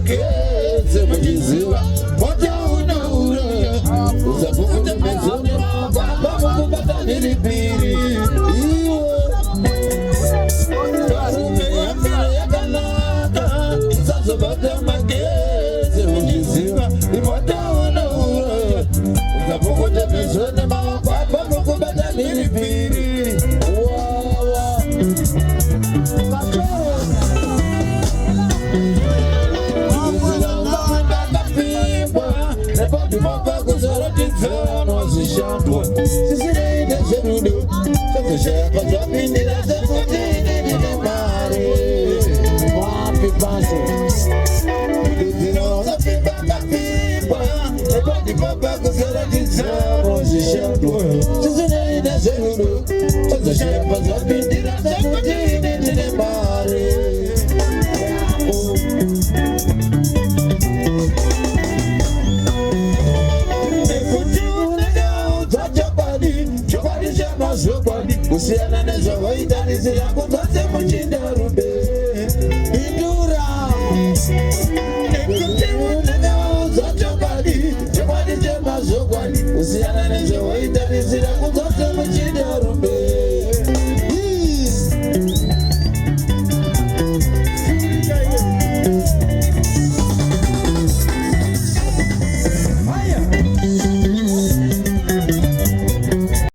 makeze mujiziwa moja unaura uzavukuta mezoni babukubata nilipiri iyo karume ya mbele ya kanaka sazobata makeze mujiziwa moja unaura uzavukuta mezoni babukubata nilipiri wawa usiana nezo waitani zila kutote mchindaru